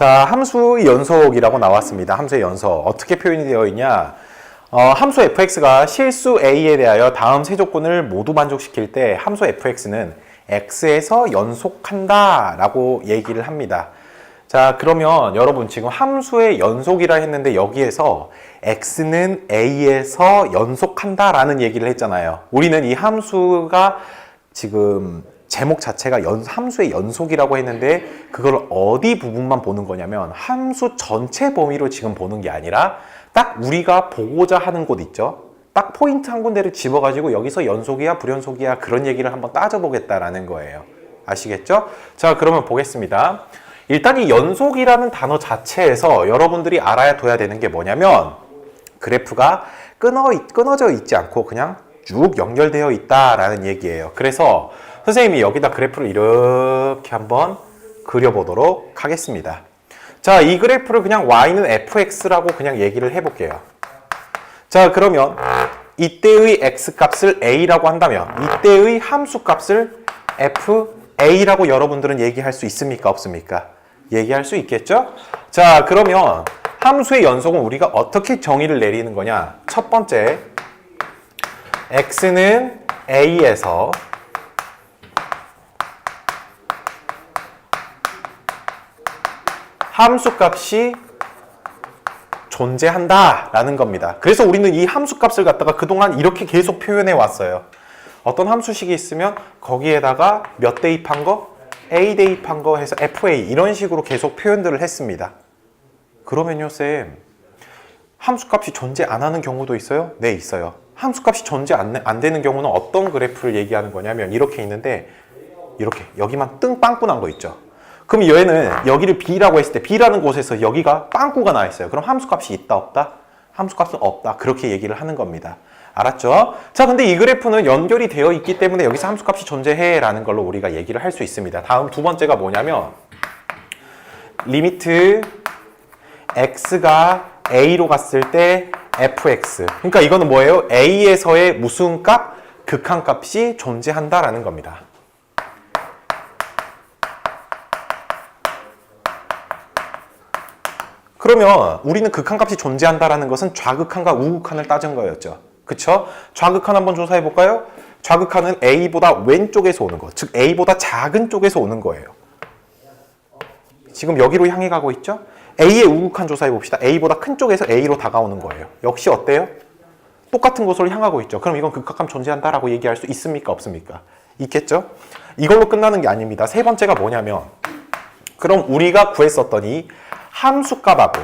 자, 함수의 연속이라고 나왔습니다. 함수의 연속. 어떻게 표현이 되어 있냐? 함수 fx가 실수 a에 대하여 다음 세 조건을 모두 만족시킬 때 함수 fx는 x에서 연속한다 라고 얘기를 합니다. 자, 그러면 여러분 지금 함수의 연속이라 했는데 여기에서 x는 a에서 연속한다 라는 얘기를 했잖아요. 우리는 이 함수가 지금 제목 자체가 함수의 연속이라고 했는데 그걸 어디 부분만 보는 거냐면 함수 전체 범위로 지금 보는 게 아니라 딱 우리가 보고자 하는 곳 있죠. 딱 포인트 한 군데를 집어가지고 여기서 연속이야 불연속이야 그런 얘기를 한번 따져보겠다라는 거예요. 아시겠죠? 자, 그러면 보겠습니다. 일단 이 연속이라는 단어 자체에서 여러분들이 알아야 둬야 되는 게 뭐냐면 그래프가 끊어져 있지 않고 그냥 쭉 연결되어 있다라는 얘기예요. 그래서 선생님이 여기다 그래프를 이렇게 한번 그려보도록 하겠습니다. 자, 이 그래프를 그냥 y는 fx라고 그냥 얘기를 해볼게요. 자, 그러면 이때의 x값을 a라고 한다면 이때의 함수값을 fa라고 여러분들은 얘기할 수 있습니까? 없습니까? 얘기할 수 있겠죠? 자, 그러면 함수의 연속은 우리가 어떻게 정의를 내리는 거냐? 첫 번째, x는 a에서 함수값이 존재한다 라는 겁니다. 그래서 우리는 이 함수값을 갖다가 그동안 이렇게 계속 표현해 왔어요. 어떤 함수식이 있으면 거기에다가 몇 대입한 거? A 대입한 거 해서 FA 이런 식으로 계속 표현들을 했습니다. 그러면요 쌤, 함수값이 존재 안 하는 경우도 있어요? 네, 있어요. 함수값이 존재 안 되는 경우는 어떤 그래프를 얘기하는 거냐면 이렇게 있는데 이렇게 여기만 뜬 빵꾸 난 거 있죠. 그럼 얘는 여기를 B라고 했을 때 B라는 곳에서 여기가 빵꾸가 나 있어요. 그럼 함수값이 있다 없다? 함수값은 없다. 그렇게 얘기를 하는 겁니다. 알았죠? 자, 근데 이 그래프는 연결이 되어 있기 때문에 여기서 함수값이 존재해 라는 걸로 우리가 얘기를 할 수 있습니다. 다음 두 번째가 뭐냐면 리미트 x가 a로 갔을 때 fx. 그러니까 이거는 뭐예요? a에서의 무슨 값? 극한값이 존재한다라는 겁니다. 그러면 우리는 극한값이 존재한다라는 것은 좌극한과 우극한을 따진 거였죠. 그쵸? 좌극한 한번 조사해 볼까요? 좌극한은 a보다 왼쪽에서 오는 거, 즉 a보다 작은 쪽에서 오는 거예요. 지금 여기로 향해 가고 있죠? a의 우극한 조사해 봅시다. a보다 큰 쪽에서 a로 다가오는 거예요. 역시 어때요? 똑같은 곳으로 향하고 있죠. 그럼 이건 극한값 존재한다라고 얘기할 수 있습니까? 없습니까? 있겠죠? 이걸로 끝나는 게 아닙니다. 세 번째가 뭐냐면 그럼 우리가 구했었던 이 함수값하고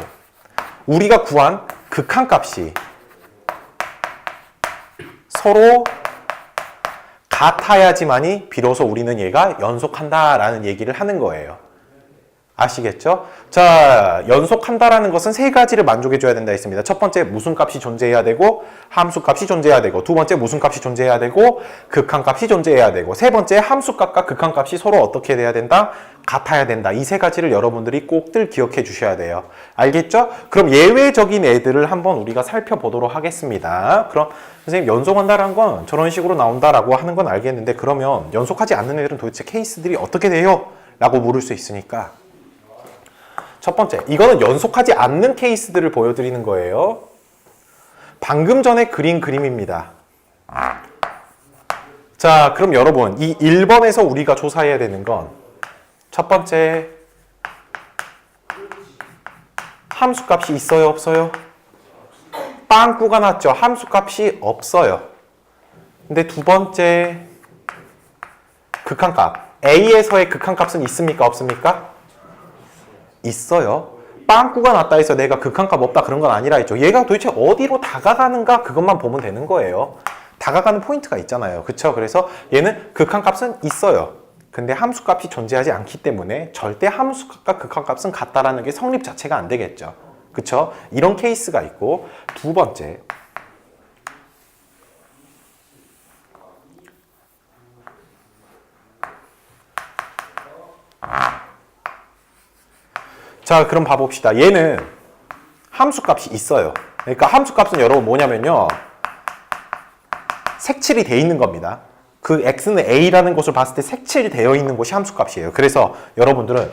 우리가 구한 극한값이 서로 같아야지만이 비로소 우리는 얘가 연속한다라는 얘기를 하는 거예요. 아시겠죠? 자, 연속한다라는 것은 세 가지를 만족해줘야 된다 했습니다. 첫 번째, 무슨 값이 존재해야 되고 함수값이 존재해야 되고 두 번째, 무슨 값이 존재해야 되고 극한값이 존재해야 되고 세 번째, 함수값과 극한값이 서로 어떻게 돼야 된다? 같아야 된다. 이 세 가지를 여러분들이 꼭들 기억해 주셔야 돼요. 알겠죠? 그럼 예외적인 애들을 한번 우리가 살펴보도록 하겠습니다. 그럼 선생님 연속한다라는 건 저런 식으로 나온다라고 하는 건 알겠는데 그러면 연속하지 않는 애들은 도대체 케이스들이 어떻게 돼요? 라고 물을 수 있으니까 첫 번째, 이거는 연속하지 않는 케이스들을 보여드리는 거예요. 방금 전에 그린 그림입니다. 자, 그럼 여러분 이 1번에서 우리가 조사해야 되는 건 첫 번째, 함수값이 있어요 없어요? 빵꾸가 났죠. 함수값이 없어요. 근데 두 번째, 극한값 A에서의 극한값은 있습니까 없습니까? 있어요. 빵꾸가 났다 해서 내가 극한값 없다 그런 건 아니라 했죠. 얘가 도대체 어디로 다가가는가 그것만 보면 되는 거예요. 다가가는 포인트가 있잖아요. 그쵸? 그래서 얘는 극한값은 있어요. 근데 함수값이 존재하지 않기 때문에 절대 함수값과 극한값은 같다라는 게 성립 자체가 안 되겠죠. 그쵸? 이런 케이스가 있고 두 번째, 자, 그럼 봐봅시다. 얘는 함수값이 있어요. 그러니까 함수값은 여러분 뭐냐면요. 색칠이 돼 있는 겁니다. 그 x는 a라는 것을 봤을 때 색칠되어 있는 것이 함수값이에요. 그래서 여러분들은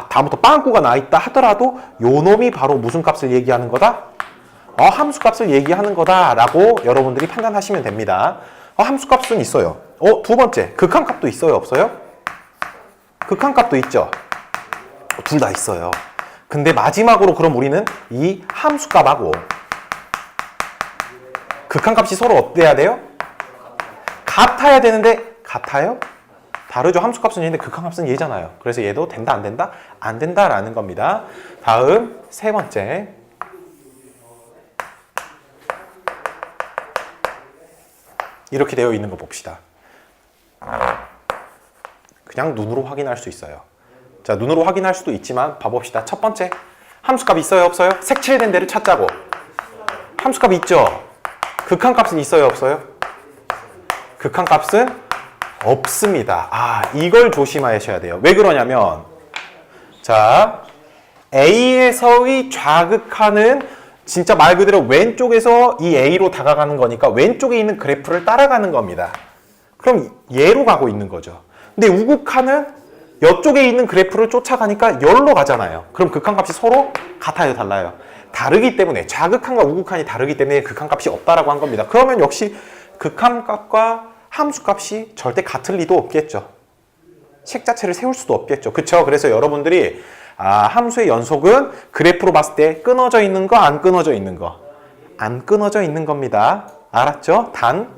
다음부터 빵꾸가 나 있다 하더라도 요 놈이 바로 무슨 값을 얘기하는 거다? 함수값을 얘기하는 거다라고 여러분들이 판단하시면 됩니다. 함수값은 있어요. 두 번째, 극한값도 있어요, 없어요? 극한값도 있죠. 둘 다 있어요. 근데 마지막으로 그럼 우리는 이 함수값하고 극한값이 서로 어때야 돼요? 같아야 되는데 같아요? 다르죠. 함수값은 얘인데 극한값은 얘잖아요. 그래서 얘도 된다, 안 된다? 안 된다라는 겁니다. 다음 세 번째. 이렇게 되어 있는 거 봅시다. 그냥 눈으로 확인할 수 있어요. 자, 눈으로 확인할 수도 있지만 봐봅시다. 첫 번째, 함수값 있어요, 없어요? 색칠된 데를 찾자고. 함수값 있죠? 극한값은 있어요, 없어요? 극한값은 없습니다. 이걸 조심하셔야 돼요. 왜 그러냐면, 자, A에서의 좌극한은 진짜 말 그대로 왼쪽에서 이 A로 다가가는 거니까 왼쪽에 있는 그래프를 따라가는 겁니다. 그럼 얘로 가고 있는 거죠. 근데 우극한은 이쪽에 있는 그래프를 쫓아가니까 열로 가잖아요. 그럼 극한값이 서로 같아요, 달라요? 다르기 때문에 좌극한과 우극한이 다르기 때문에 극한값이 없다라고 한 겁니다. 그러면 역시 극한값과 함수값이 절대 같을 리도 없겠죠. 식 자체를 세울 수도 없겠죠. 그쵸? 그래서 여러분들이 함수의 연속은 그래프로 봤을 때 끊어져 있는 거, 안 끊어져 있는 거. 안 끊어져 있는 겁니다. 알았죠? 단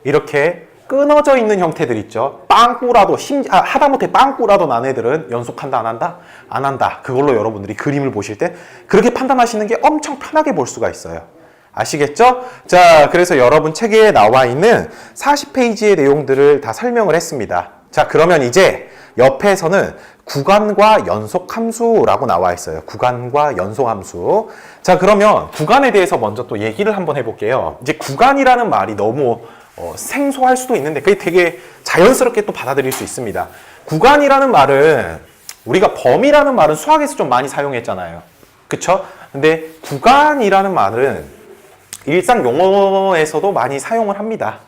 이렇게 끊어져 있는 형태들 있죠. 빵꾸라도 하다못해 빵꾸라도 난 애들은 연속한다, 안 한다? 안 한다. 그걸로 여러분들이 그림을 보실 때 그렇게 판단하시는 게 엄청 편하게 볼 수가 있어요. 아시겠죠? 자, 그래서 여러분 책에 나와 있는 40페이지의 내용들을 다 설명을 했습니다. 자, 그러면 이제 옆에서는 구간과 연속함수라고 나와 있어요. 구간과 연속함수. 자, 그러면 구간에 대해서 먼저 또 얘기를 한번 해볼게요. 이제 구간이라는 말이 너무 생소할 수도 있는데 그게 되게 자연스럽게 또 받아들일 수 있습니다. 구간이라는 말은 우리가 범위라는 말은 수학에서 좀 많이 사용했잖아요. 그쵸? 근데 구간이라는 말은 일상 용어에서도 많이 사용을 합니다.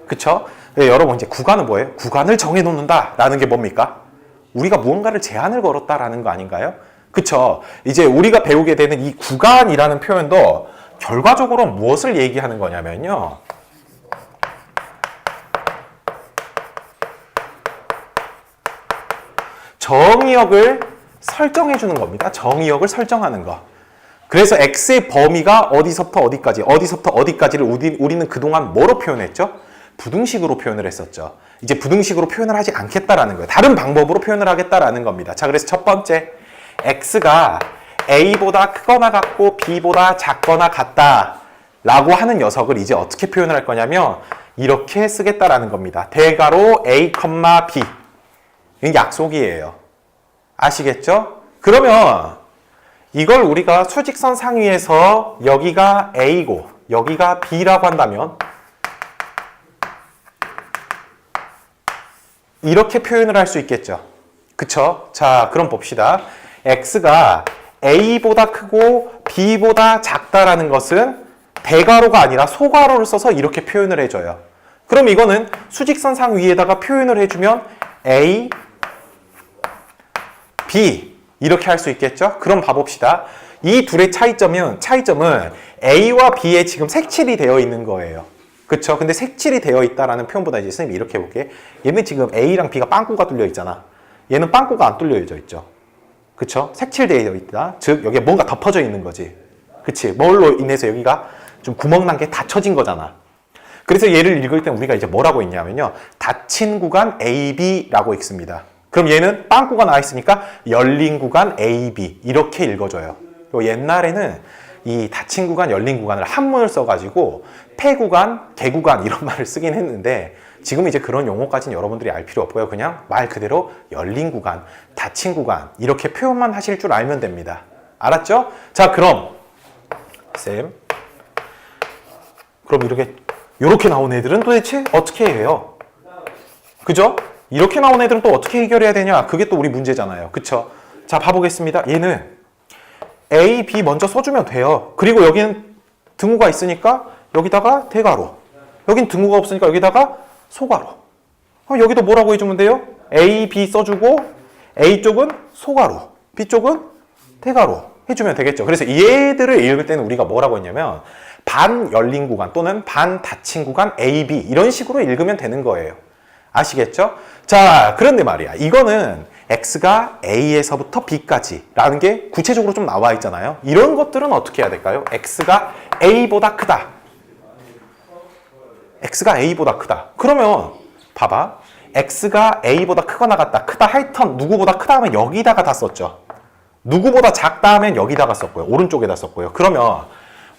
그쵸? 네, 여러분 이제 구간은 뭐예요? 구간을 정해놓는다 라는 게 뭡니까? 우리가 무언가를 제한을 걸었다라는 거 아닌가요? 그쵸? 이제 우리가 배우게 되는 이 구간이라는 표현도 결과적으로 무엇을 얘기하는 거냐면요. 정의역을 설정해 주는 겁니다. 정의역을 설정하는 거. 그래서 x의 범위가 어디서부터 어디까지, 어디서부터 어디까지를 우리는 그동안 뭐로 표현했죠? 부등식으로 표현을 했었죠. 이제 부등식으로 표현을 하지 않겠다라는 거예요. 다른 방법으로 표현을 하겠다라는 겁니다. 자, 그래서 첫 번째, x가 a보다 크거나 같고 b보다 작거나 같다라고 하는 녀석을 이제 어떻게 표현을 할 거냐면 이렇게 쓰겠다라는 겁니다. 대괄호 a, b. 이건 약속이에요. 아시겠죠? 그러면 이걸 우리가 수직선 상위에서 여기가 A고 여기가 B라고 한다면 이렇게 표현을 할 수 있겠죠. 그쵸? 자, 그럼 봅시다. X가 A보다 크고 B보다 작다라는 것은 대괄호가 아니라 소괄호를 써서 이렇게 표현을 해줘요. 그럼 이거는 수직선 상위에다가 표현을 해주면 A, B 이렇게 할 수 있겠죠? 그럼 봐봅시다. 이 둘의 차이점은 A와 B에 지금 색칠이 되어 있는 거예요. 그쵸? 근데 색칠이 되어 있다라는 표현보다 이제 선생님이 이렇게 해볼게. 얘는 지금 A랑 B가 빵꾸가 뚫려 있잖아. 얘는 빵꾸가 안 뚫려져 있죠. 그쵸? 색칠되어 있다. 즉 여기에 뭔가 덮어져 있는 거지. 그치? 뭘로 인해서 여기가 좀 구멍 난 게 닫혀진 거잖아. 그래서 얘를 읽을 때 우리가 이제 뭐라고 읽냐면요. 닫힌 구간 AB라고 읽습니다. 그럼 얘는 빵꾸가 나와 있으니까 열린 구간 AB 이렇게 읽어줘요. 옛날에는 이 닫힌 구간, 열린 구간을 한문을 써가지고 폐구간, 개구간 이런 말을 쓰긴 했는데 지금 이제 그런 용어까지는 여러분들이 알 필요 없고요. 그냥 말 그대로 열린 구간, 닫힌 구간 이렇게 표현만 하실 줄 알면 됩니다. 알았죠? 자, 그럼 쌤, 그럼 이렇게 나온 애들은 도대체 어떻게 해요? 그죠? 이렇게 나온 애들은 또 어떻게 해결해야 되냐? 그게 또 우리 문제잖아요. 그쵸? 자, 봐보겠습니다. 얘는 A, B 먼저 써주면 돼요. 그리고 여기는 등호가 있으니까 여기다가 대괄호. 여긴 등호가 없으니까 여기다가 소괄호. 여기도 뭐라고 해주면 돼요? A, B 써주고 A쪽은 소괄호, B쪽은 대괄호 해주면 되겠죠. 그래서 얘들을 읽을 때는 우리가 뭐라고 했냐면 반 열린 구간 또는 반 닫힌 구간 A, B 이런 식으로 읽으면 되는 거예요. 아시겠죠? 자, 그런데 말이야. 이거는 X가 A에서부터 B까지 라는 게 구체적으로 좀 나와 있잖아요. 이런 것들은 어떻게 해야 될까요? X가 A보다 크다. X가 A보다 크다. 그러면 봐봐. X가 A보다 크거나 같다. 크다 하여튼 누구보다 크다 하면 여기다가 다 썼죠. 누구보다 작다 하면 여기다가 썼고요. 오른쪽에다 썼고요. 그러면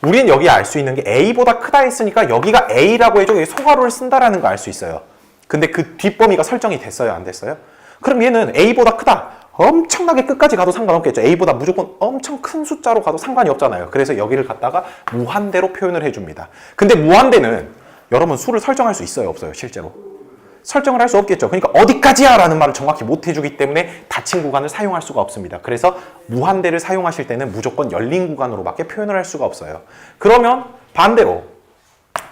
우리는 여기 알 수 있는 게 A보다 크다 했으니까 여기가 A라고 해줘. 여기 소괄호를 쓴다라는 거 알 수 있어요. 근데 그 뒷범위가 설정이 됐어요? 안 됐어요? 그럼 얘는 A보다 크다. 엄청나게 끝까지 가도 상관없겠죠. A보다 무조건 엄청 큰 숫자로 가도 상관이 없잖아요. 그래서 여기를 갖다가 무한대로 표현을 해줍니다. 근데 무한대는 여러분 수를 설정할 수 있어요? 없어요? 실제로? 설정을 할 수 없겠죠. 그러니까 어디까지야 라는 말을 정확히 못 해주기 때문에 닫힌 구간을 사용할 수가 없습니다. 그래서 무한대를 사용하실 때는 무조건 열린 구간으로밖에 표현을 할 수가 없어요. 그러면 반대로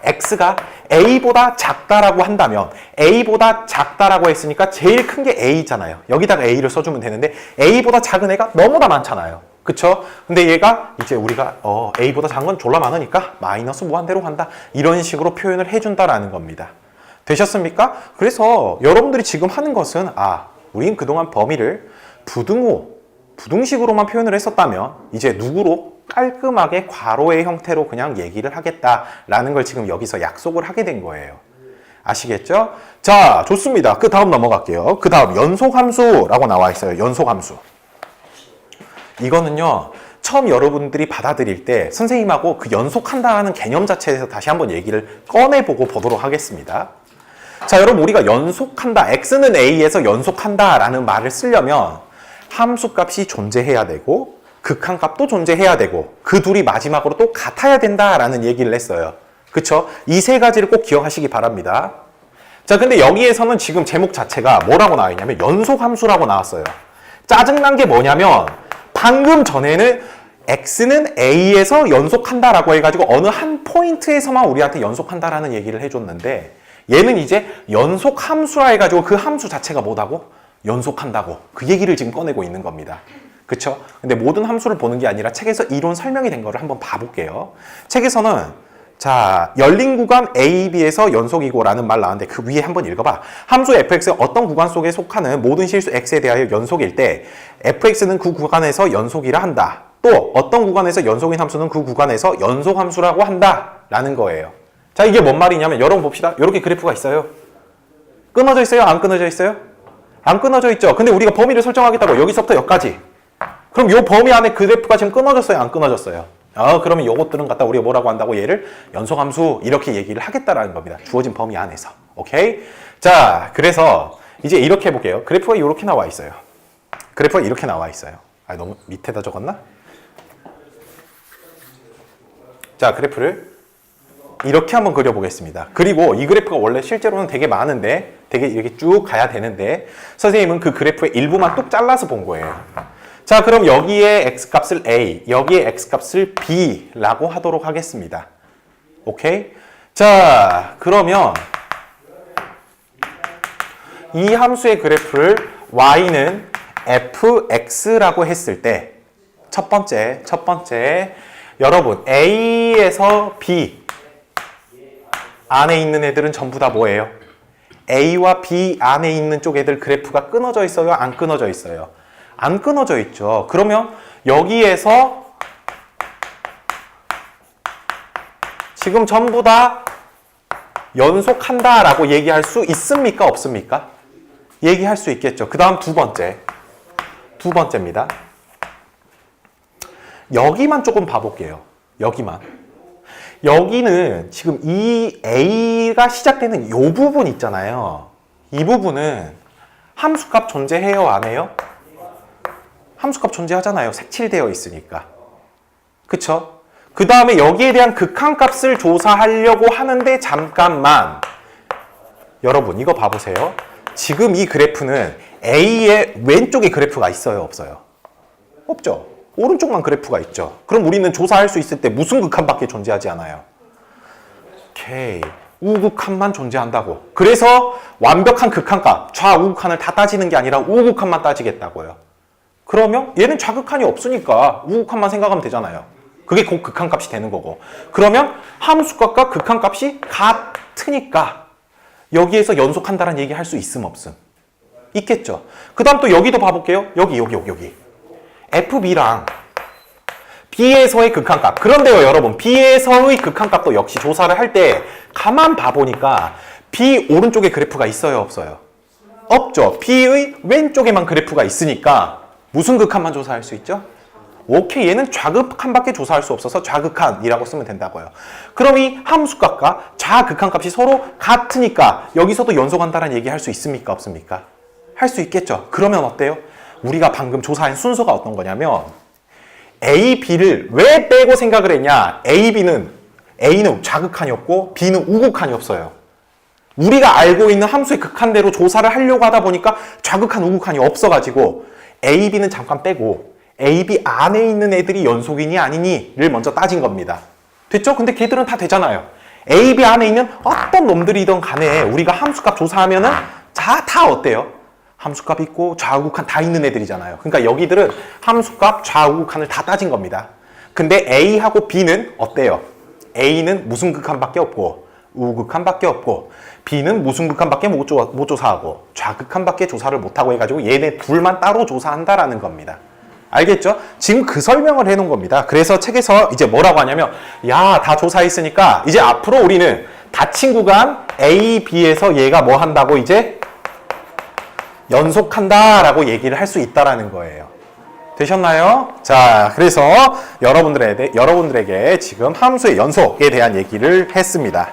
X가 A보다 작다라고 한다면 A보다 작다라고 했으니까 제일 큰 게 A잖아요. 여기다가 A를 써주면 되는데 A보다 작은 애가 너무나 많잖아요. 그쵸? 근데 얘가 이제 우리가 A보다 작은 건 졸라 많으니까 마이너스 무한대로 간다. 이런 식으로 표현을 해준다라는 겁니다. 되셨습니까? 그래서 여러분들이 지금 하는 것은 우린 그동안 범위를 부등식으로만 표현을 했었다면 이제 누구로? 깔끔하게 괄호의 형태로 그냥 얘기를 하겠다라는 걸 지금 여기서 약속을 하게 된 거예요. 아시겠죠? 자, 좋습니다. 그 다음 넘어갈게요. 그 다음 연속함수라고 나와 있어요. 연속함수. 이거는요. 처음 여러분들이 받아들일 때 선생님하고 그 연속한다는 개념 자체에서 다시 한번 얘기를 꺼내보고 보도록 하겠습니다. 자, 여러분 우리가 연속한다, X는 A에서 연속한다라는 말을 쓰려면 함수값이 존재해야 되고 극한값도 존재해야 되고 그 둘이 마지막으로 또 같아야 된다라는 얘기를 했어요. 그쵸? 이 세 가지를 꼭 기억하시기 바랍니다. 자, 근데 여기에서는 지금 제목 자체가 뭐라고 나와 있냐면 연속함수라고 나왔어요. 짜증난 게 뭐냐면 방금 전에는 X는 A에서 연속한다라고 해가지고 어느 한 포인트에서만 우리한테 연속한다라는 얘기를 해줬는데 얘는 이제 연속함수라 해가지고 그 함수 자체가 뭐다고? 연속한다고. 그 얘기를 지금 꺼내고 있는 겁니다. 그쵸? 근데 모든 함수를 보는 게 아니라 책에서 이론 설명이 된 거를 한번 봐볼게요. 책에서는 자, 열린 구간 A, B에서 연속이고 라는 말 나왔는데 그 위에 한번 읽어봐. 함수 fx가 어떤 구간 속에 속하는 모든 실수 x에 대하여 연속일 때 fx는 그 구간에서 연속이라 한다. 또 어떤 구간에서 연속인 함수는 그 구간에서 연속함수라고 한다 라는 거예요. 자, 이게 뭔 말이냐면 여러분 봅시다. 이렇게 그래프가 있어요. 끊어져 있어요? 안 끊어져 있어요? 안 끊어져 있죠. 근데 우리가 범위를 설정하겠다고 여기서부터 여기까지. 그럼 이 범위 안에 그래프가 지금 끊어졌어요? 안 끊어졌어요? 그러면 이것들은 갖다 우리가 뭐라고 한다고? 얘를 연속함수 이렇게 얘기를 하겠다라는 겁니다. 주어진 범위 안에서. 오케이? 자, 그래서 이제 이렇게 해볼게요. 그래프가 이렇게 나와 있어요. 그래프가 이렇게 나와 있어요. 너무 밑에다 적었나? 자, 그래프를 이렇게 한번 그려보겠습니다. 그리고 이 그래프가 원래 실제로는 되게 많은데 되게 이렇게 쭉 가야 되는데 선생님은 그 그래프의 일부만 뚝 잘라서 본 거예요. 자, 그럼 여기에 x값을 a, 여기에 x값을 b라고 하도록 하겠습니다. 오케이? 자, 그러면 이 함수의 그래프를 y는 fx라고 했을 때 첫 번째 여러분 a에서 b 안에 있는 애들은 전부 다 뭐예요? A와 B 안에 있는 쪽 애들 그래프가 끊어져 있어요? 안 끊어져 있어요? 안 끊어져 있죠. 그러면 여기에서 지금 전부 다 연속한다라고 얘기할 수 있습니까? 없습니까? 얘기할 수 있겠죠. 그 다음 두 번째입니다. 여기만 조금 봐볼게요. 여기는 지금 이 A가 시작되는 이 부분 있잖아요. 이 부분은 함수값 존재해요? 안 해요? 함수값 존재하잖아요. 색칠되어 있으니까. 그쵸? 그 다음에 여기에 대한 극한값을 조사하려고 하는데 잠깐만. 여러분 이거 봐보세요. 지금 이 그래프는 A의 왼쪽에 그래프가 있어요? 없어요? 없죠. 오른쪽만 그래프가 있죠. 그럼 우리는 조사할 수 있을 때 무슨 극한밖에 존재하지 않아요? 오케이. 우극한만 존재한다고. 그래서 완벽한 극한값, 좌우극한을 다 따지는 게 아니라 우극한만 따지겠다고요. 그러면 얘는 좌극한이 없으니까 우극한만 생각하면 되잖아요. 그게 곧 극한값이 되는 거고. 그러면 함수값과 극한값이 같으니까 여기에서 연속한다는 얘기 할 수 있음 없음? 있겠죠. 그 다음 또 여기도 봐볼게요. 여기. FB랑 B에서의 극한값. 그런데요, 여러분. B에서의 극한값도 역시 조사를 할 때 가만 봐보니까 B 오른쪽에 그래프가 있어요, 없어요? 없죠. B의 왼쪽에만 그래프가 있으니까 무슨 극한만 조사할 수 있죠? 오케이, 얘는 좌극한밖에 조사할 수 없어서 좌극한이라고 쓰면 된다고요. 그럼 이 함수값과 좌극한값이 서로 같으니까 여기서도 연속한다는 얘기 할 수 있습니까, 없습니까? 할 수 있겠죠. 그러면 어때요? 우리가 방금 조사한 순서가 어떤 거냐면 A, B를 왜 빼고 생각을 했냐? A는 좌극한이었고 B는 우극한이었어요. 우리가 알고 있는 함수의 극한대로 조사를 하려고 하다 보니까 좌극한, 우극한이 없어가지고 A, B는 잠깐 빼고 A, B 안에 있는 애들이 연속이니 아니니를 먼저 따진 겁니다. 됐죠? 근데 걔들은 다 되잖아요. A, B 안에 있는 어떤 놈들이든 간에 우리가 함수값 조사하면은 다 어때요? 함수값 있고 좌우극한 다 있는 애들이잖아요. 그러니까 여기들은 함수값, 좌우극한을 다 따진 겁니다. 근데 A하고 B는 어때요? A는 무슨 극한밖에 없고 우극한밖에 없고 B는 무슨 극한밖에 못 조사하고 좌극한밖에 조사를 못하고 해가지고 얘네 둘만 따로 조사한다라는 겁니다. 알겠죠? 지금 그 설명을 해놓은 겁니다. 그래서 책에서 이제 뭐라고 하냐면 야, 다 조사했으니까 이제 앞으로 우리는 닫힌 구간 A, B에서 얘가 뭐 한다고 이제 연속한다라고 얘기를 할 수 있다라는 거예요. 되셨나요? 자, 그래서 여러분들에게 지금 함수의 연속에 대한 얘기를 했습니다.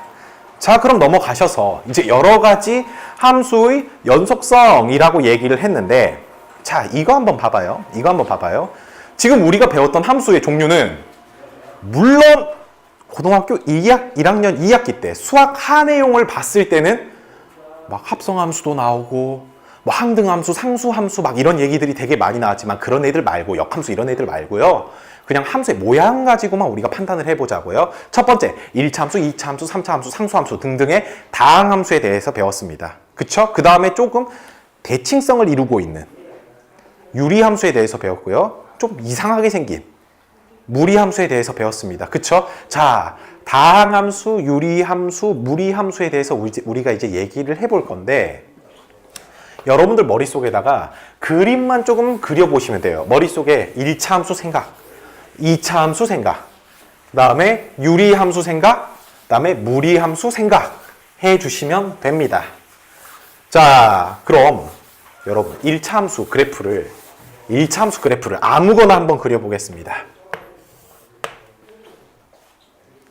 자, 그럼 넘어가셔서 이제 여러 가지 함수의 연속성이라고 얘기를 했는데 자, 이거 한번 봐봐요. 지금 우리가 배웠던 함수의 종류는 물론 고등학교 1학년 2학기 때 수학 하내용을 봤을 때는 막 합성함수도 나오고 뭐 항등함수, 상수함수 막 이런 얘기들이 되게 많이 나왔지만 그런 애들 말고 역함수 이런 애들 말고요. 그냥 함수의 모양 가지고만 우리가 판단을 해보자고요. 첫 번째, 1차 함수, 2차 함수, 3차 함수, 상수함수 등등의 다항함수에 대해서 배웠습니다. 그쵸? 그 다음에 조금 대칭성을 이루고 있는 유리함수에 대해서 배웠고요. 좀 이상하게 생긴 무리함수에 대해서 배웠습니다. 그쵸? 자, 다항함수, 유리함수, 무리함수에 대해서 우리가 이제 얘기를 해볼 건데 여러분들 머릿속에다가 그림만 조금 그려보시면 돼요. 머릿속에 1차 함수 생각, 2차 함수 생각, 그 다음에 유리함수 생각, 그 다음에 무리함수 생각 해주시면 됩니다. 자, 그럼 여러분 1차 함수 그래프를 아무거나 한번 그려보겠습니다.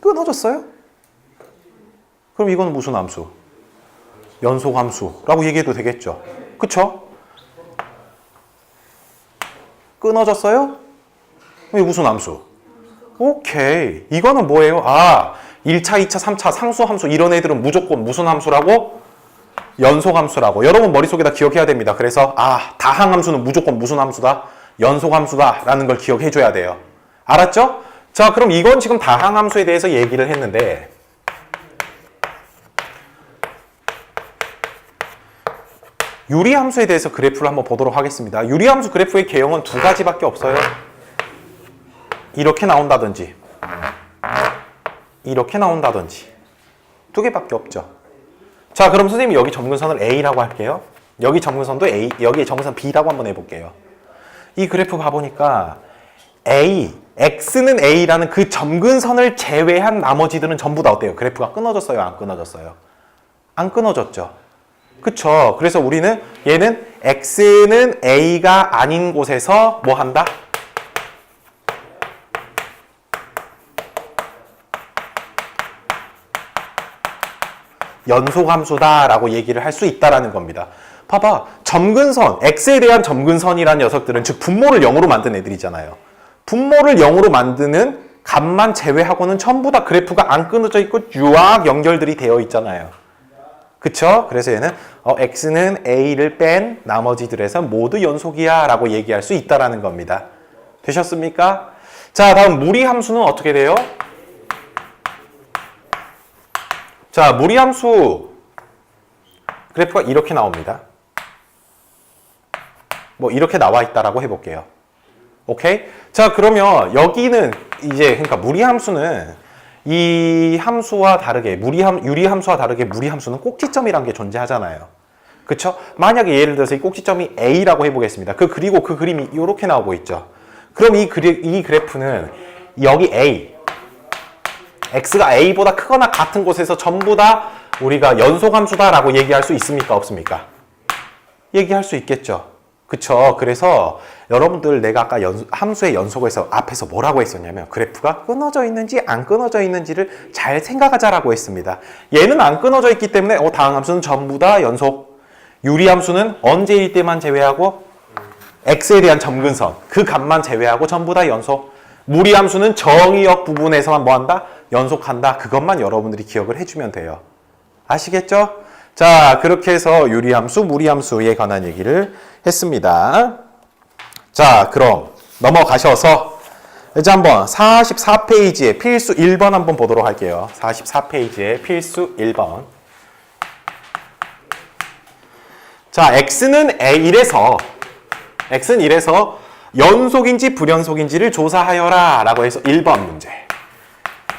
끊어졌어요? 그럼 이거는 무슨 함수? 연속함수라고 얘기해도 되겠죠. 그쵸? 끊어졌어요? 이게 무슨 함수? 오케이. 이거는 뭐예요? 아, 1차, 2차, 3차 상수함수 이런 애들은 무조건 무슨 함수라고? 연속함수라고. 여러분 머릿속에다 기억해야 됩니다. 그래서 다항함수는 무조건 무슨 함수다? 연속함수다 라는 걸 기억해 줘야 돼요. 알았죠? 자, 그럼 이건 지금 다항함수에 대해서 얘기를 했는데 유리함수에 대해서 그래프를 한번 보도록 하겠습니다. 유리함수 그래프의 개형은 두 가지밖에 없어요. 이렇게 나온다든지 이렇게 나온다든지 두 개밖에 없죠. 자, 그럼 선생님이 여기 점근선을 A라고 할게요. 여기 점근선도 A, 여기 점근선 B라고 한번 해볼게요. 이 그래프 봐보니까 X는 A라는 그 점근선을 제외한 나머지들은 전부 다 어때요? 그래프가 끊어졌어요? 안 끊어졌어요? 안 끊어졌죠. 그쵸? 그래서 우리는 얘는 X는 A가 아닌 곳에서 뭐 한다? 연속함수다라고 얘기를 할 수 있다라는 겁니다. 봐봐, 점근선, X에 대한 점근선이라는 녀석들은 즉 분모를 0으로 만든 애들이잖아요. 분모를 0으로 만드는 값만 제외하고는 전부 다 그래프가 안 끊어져 있고 유학 연결들이 되어 있잖아요. 그쵸? 그래서 얘는 X는 A를 뺀 나머지들에서 모두 연속이야 라고 얘기할 수 있다라는 겁니다. 되셨습니까? 자, 다음 무리함수는 어떻게 돼요? 자, 무리함수 그래프가 이렇게 나옵니다. 뭐 이렇게 나와 있다라고 해볼게요. 오케이? 자, 그러면 여기는 이제 그러니까 무리함수는 이 함수와 다르게 유리함수와 다르게 무리함수는 꼭지점이라는 게 존재하잖아요. 그쵸? 만약에 예를 들어서 이 꼭지점이 A라고 해보겠습니다. 그리고 그 그림이 이렇게 나오고 있죠. 그럼 이 그래프는 여기 A, X가 A보다 크거나 같은 곳에서 전부 다 우리가 연속함수다라고 얘기할 수 있습니까? 없습니까? 얘기할 수 있겠죠. 그쵸? 그래서 여러분들 내가 아까 함수의 연속에서 앞에서 뭐라고 했었냐면 그래프가 끊어져 있는지 안 끊어져 있는지를 잘 생각하자라고 했습니다. 얘는 안 끊어져 있기 때문에 다음 함수는 전부 다 연속. 유리함수는 언제일 때만 제외하고 x에 대한 점근선 그 값만 제외하고 전부 다 연속. 무리함수는 정의역 부분에서만 뭐한다? 연속한다. 그것만 여러분들이 기억을 해주면 돼요. 아시겠죠? 자, 그렇게 해서 유리함수, 무리함수에 관한 얘기를 했습니다. 자, 그럼 넘어가셔서 이제 한번 44페이지에 필수 1번 한번 보도록 할게요. 44페이지에 필수 1번. 자, x는 1에서 연속인지 불연속인지를 조사하여라 라고 해서 1번 문제.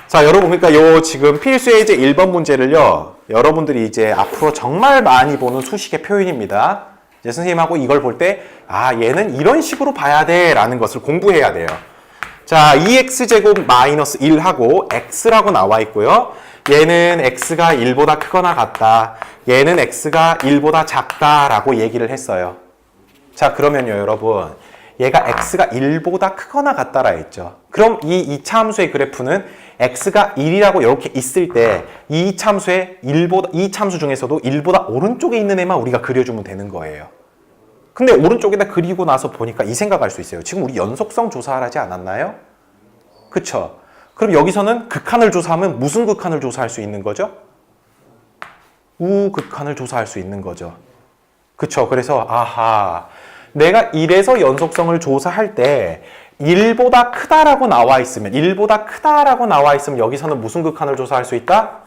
자, 여러분 그러니까 요 지금 필수 예제 1번 문제를요. 여러분들이 이제 앞으로 정말 많이 보는 수식의 표현입니다. 이제 선생님하고 이걸 볼 때 얘는 이런 식으로 봐야 돼 라는 것을 공부해야 돼요. 자, 2x제곱 마이너스 1하고 x라고 나와 있고요. 얘는 x가 1보다 크거나 같다. 얘는 x가 1보다 작다 라고 얘기를 했어요. 자, 그러면요 여러분 얘가 x가 1보다 크거나 같다라 했죠. 그럼 이 2차 함수의 그래프는 x가 1이라고 이렇게 있을 때 이 참수의 이 참수 중에서도 1보다 오른쪽에 있는 애만 우리가 그려주면 되는 거예요. 근데 오른쪽에다 그리고 나서 보니까 이 생각할 수 있어요. 지금 우리 연속성 조사하지 않았나요? 그쵸? 그럼 여기서는 극한을 조사하면 무슨 극한을 조사할 수 있는 거죠? 우극한을 조사할 수 있는 거죠. 그쵸? 그래서 내가 1에서 연속성을 조사할 때 1보다 크다라고 나와 있으면 여기서는 무슨 극한을 조사할 수 있다?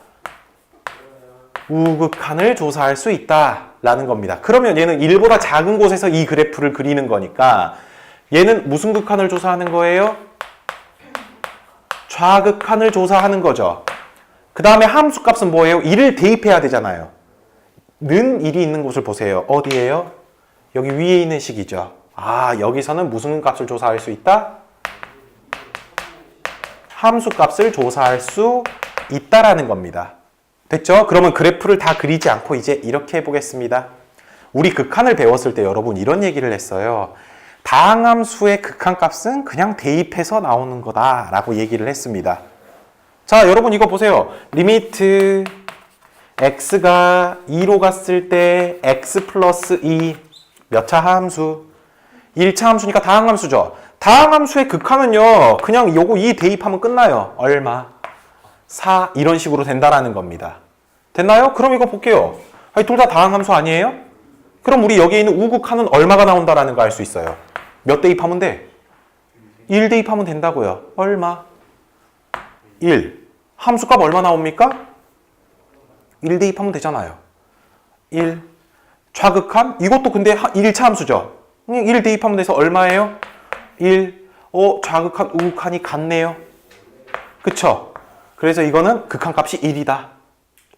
우극한을 조사할 수 있다라는 겁니다. 그러면 얘는 1보다 작은 곳에서 이 그래프를 그리는 거니까 얘는 무슨 극한을 조사하는 거예요? 좌극한을 조사하는 거죠. 그 다음에 함수값은 뭐예요? 1을 대입해야 되잖아요. 는 1이 있는 곳을 보세요. 어디예요? 여기 위에 있는 식이죠. 여기서는 무슨 값을 조사할 수 있다? 함수값을 조사할 수 있다라는 겁니다. 됐죠? 그러면 그래프를 다 그리지 않고 이제 이렇게 해보겠습니다. 우리 극한을 배웠을 때 여러분 이런 얘기를 했어요. 다항함수의 극한값은 그냥 대입해서 나오는 거다라고 얘기를 했습니다. 자, 여러분 이거 보세요. 리미트 x가 2로 갔을 때 x 플러스 2 몇 차 함수? 1차 함수니까 다항함수죠. 다항함수의 극한은요. 그냥 요거 2 대입하면 끝나요. 얼마? 4 이런 식으로 된다라는 겁니다. 됐나요? 그럼 이거 볼게요. 둘 다 다항함수 아니에요? 그럼 우리 여기에 있는 우극한은 얼마가 나온다라는 거 알 수 있어요. 몇 대입하면 돼? 1 대입하면 된다고요. 얼마? 1. 함수값 얼마 나옵니까? 1 대입하면 되잖아요. 1. 좌극한? 이것도 근데 1차 함수죠. 1 대입하면 돼서 얼마예요? 1. 좌극한, 우극한이 같네요. 그쵸? 그래서 이거는 극한값이 1이다.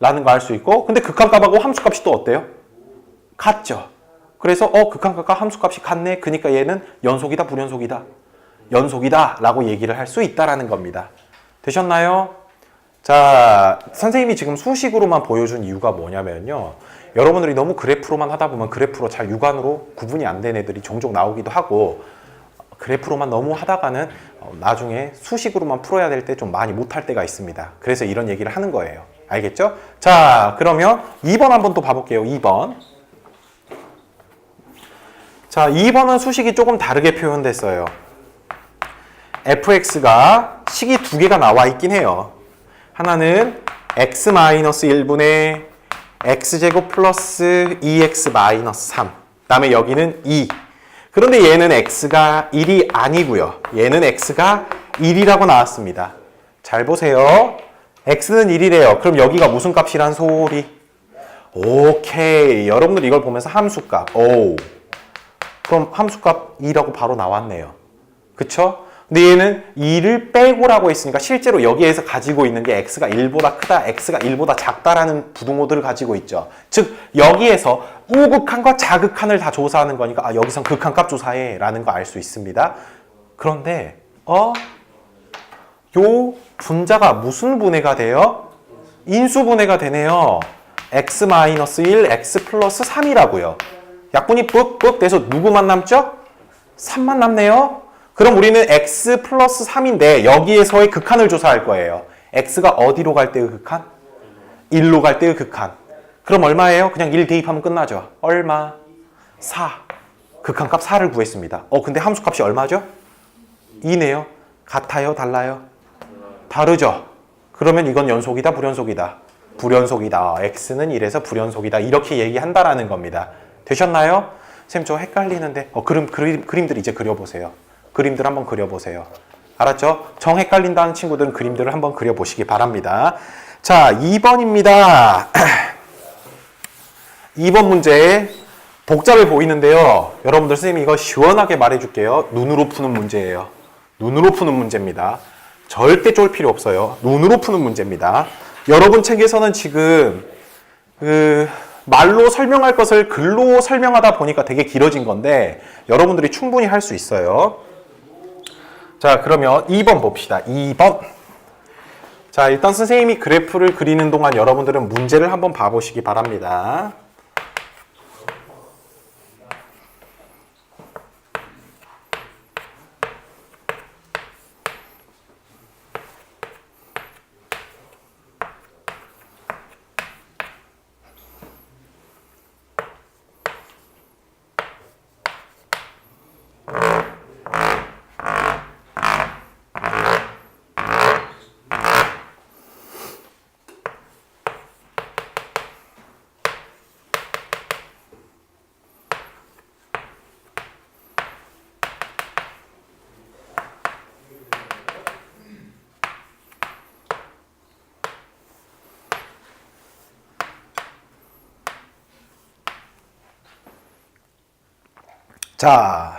라는 거 알 수 있고, 근데 극한값하고 함수값이 또 어때요? 같죠? 그래서 극한값과 함수값이 같네. 그러니까 얘는 연속이다, 불연속이다? 연속이다 라고 얘기를 할 수 있다라는 겁니다. 되셨나요? 자, 선생님이 지금 수식으로만 보여준 이유가 뭐냐면요. 여러분들이 너무 그래프로만 하다 보면 그래프로 잘 육안으로 구분이 안 된 애들이 종종 나오기도 하고 그래프로만 너무 하다가는 나중에 수식으로만 풀어야 될 때 좀 많이 못할 때가 있습니다. 그래서 이런 얘기를 하는 거예요. 알겠죠? 자, 그러면 2번 한번 또 봐볼게요. 2번. 자, 2번은 수식이 조금 다르게 표현됐어요. fx가 식이 두 개가 나와 있긴 해요. 하나는 x-1분의 x제곱 플러스 2x-3. 그 다음에 여기는 2. 그런데 얘는 x가 1이 아니고요. 얘는 x가 1이라고 나왔습니다. 잘 보세요. x는 1이래요. 그럼 여기가 무슨 값이란 소리? 오케이. 여러분들 이걸 보면서 함수값. 오. 그럼 함수값 2라고 바로 나왔네요. 그쵸? 근데 얘는 2를 빼고라고 했으니까 실제로 여기에서 가지고 있는 게 x가 1보다 크다, x가 1보다 작다라는 부등호들을 가지고 있죠. 즉 여기에서 우극한과 자극한을 다 조사하는 거니까 아 여기선 극한값 조사해 라는 거 알 수 있습니다. 그런데 요 분자가 무슨 분해가 돼요? 인수분해가 되네요. x-1, x 플러스 3이라고요. 약분이 뿍뿍 돼서 누구만 남죠? 3만 남네요. 그럼 우리는 x 플러스 3인데 여기에서의 극한을 조사할 거예요. x가 어디로 갈 때의 극한? 1로 갈 때의 극한. 그럼 얼마예요? 그냥 1 대입하면 끝나죠. 얼마? 4. 극한값 4를 구했습니다. 근데 함수값이 얼마죠? 2네요. 같아요? 달라요? 다르죠? 그러면 이건 연속이다? 불연속이다? 불연속이다. x는 1에서 불연속이다. 이렇게 얘기한다라는 겁니다. 되셨나요? 쌤 저 헷갈리는데 그림들 이제 그려보세요. 그림들 한번 그려보세요. 알았죠? 정 헷갈린다는 친구들은 그림들을 한번 그려보시기 바랍니다. 자, 2번입니다. 2번 문제 복잡해 보이는데요. 여러분들 선생님이 이거 시원하게 말해줄게요. 눈으로 푸는 문제예요. 눈으로 푸는 문제입니다. 절대 쫄 필요 없어요. 눈으로 푸는 문제입니다. 여러분 책에서는 지금 말로 설명할 것을 글로 설명하다 보니까 되게 길어진 건데 여러분들이 충분히 할 수 있어요. 자, 그러면 2번 봅시다. 2번. 자, 일단 선생님이 그래프를 그리는 동안 여러분들은 문제를 한번 봐보시기 바랍니다. 자,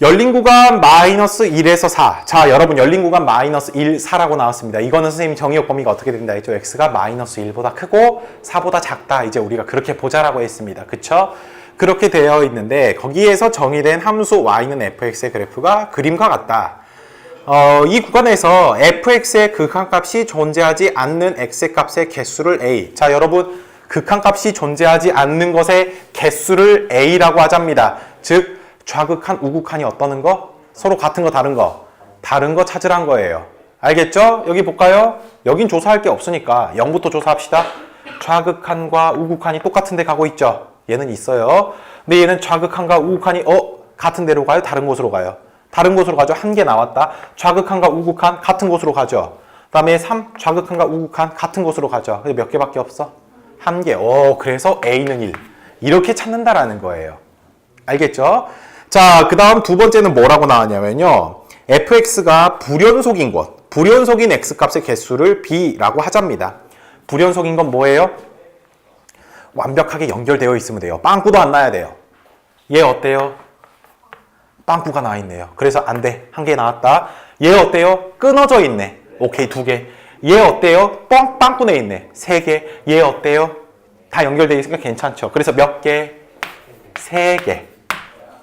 열린 구간 마이너스 1에서 4. 자, 여러분 열린 구간 마이너스 1, 4라고 나왔습니다. 이거는 선생님이 정의역 범위가 어떻게 된다 했죠? x가 마이너스 1보다 크고 4보다 작다. 이제 우리가 그렇게 보자라고 했습니다. 그쵸? 그렇게 되어 있는데 거기에서 정의된 함수 y는 fx의 그래프가 그림과 같다. 이 구간에서 fx의 극한값이 존재하지 않는 x의 값의 개수를 a. 자, 여러분 극한값이 존재하지 않는 것의 개수를 a라고 하자입니다. 즉 좌극한, 우극한이 어떠는 거? 서로 같은 거, 다른 거? 다른 거 찾으란 거예요. 알겠죠? 여기 볼까요? 여긴 조사할 게 없으니까 0부터 조사합시다. 좌극한과 우극한이 똑같은 데 가고 있죠? 얘는 있어요. 근데 얘는 좌극한과 우극한이 같은 데로 가요? 다른 곳으로 가요? 다른 곳으로 가죠? 한 개 나왔다. 좌극한과 우극한 같은 곳으로 가죠? 그 다음에 3, 좌극한과 우극한 같은 곳으로 가죠? 근데 몇 개밖에 없어? 한 개. 그래서 A는 1. 이렇게 찾는다라는 거예요. 알겠죠? 자, 그 다음 두 번째는 뭐라고 나왔냐면요. fx가 불연속인 것. 불연속인 x값의 개수를 b라고 하자입니다. 불연속인 건 뭐예요? 완벽하게 연결되어 있으면 돼요. 빵꾸도 안 나야 돼요. 얘 어때요? 빵꾸가 나 있네요. 그래서 안 돼. 한 개 나왔다. 얘 어때요? 끊어져 있네. 오케이, 두 개. 얘 어때요? 빵꾸 내 있네. 세 개. 얘 어때요? 다 연결되어 있으니까 괜찮죠. 그래서 몇 개? 세 개.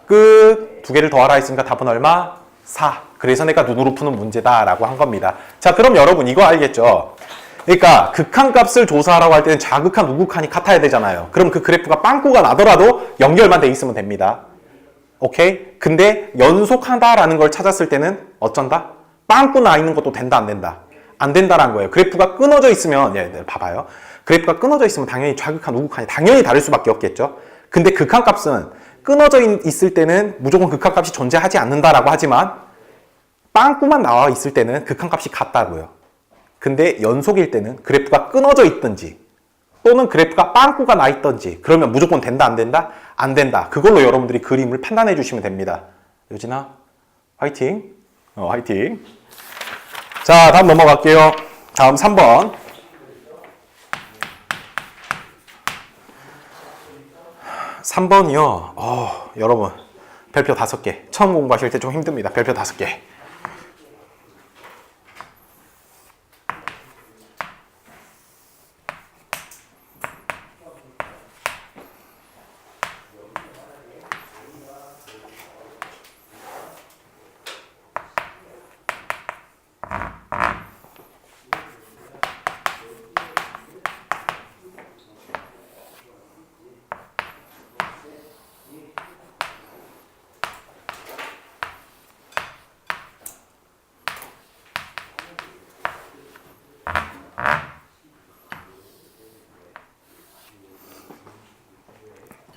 끝. 두 개를 더하라 했으니까 답은 얼마? 4. 그래서 내가 눈으로 푸는 문제다라고 한 겁니다. 자, 그럼 여러분 이거 알겠죠? 그러니까 극한값을 조사하라고 할 때는 좌극한, 우극한이 같아야 되잖아요. 그럼 그 그래프가 빵꾸가 나더라도 연결만 돼 있으면 됩니다. 오케이? 근데 연속하다라는 걸 찾았을 때는 어쩐다? 빵꾸 나 있는 것도 된다, 안 된다? 안 된다라는 거예요. 그래프가 끊어져 있으면, 봐봐요. 그래프가 끊어져 있으면 당연히 좌극한, 우극한이 당연히 다를 수밖에 없겠죠. 근데 극한값은 끊어져 있을 때는 무조건 극한값이 존재하지 않는다라고 하지만 빵꾸만 나와 있을 때는 극한값이 같다고요. 근데 연속일 때는 그래프가 끊어져 있든지 또는 그래프가 빵꾸가 나 있든지 그러면 무조건 된다, 안 된다? 안 된다. 그걸로 여러분들이 그림을 판단해 주시면 됩니다. 요진아, 화이팅. 화이팅. 자, 다음 넘어갈게요. 다음 3번. 3번이요. 여러분 별표 5개. 처음 공부하실 때 좀 힘듭니다. 별표 5개.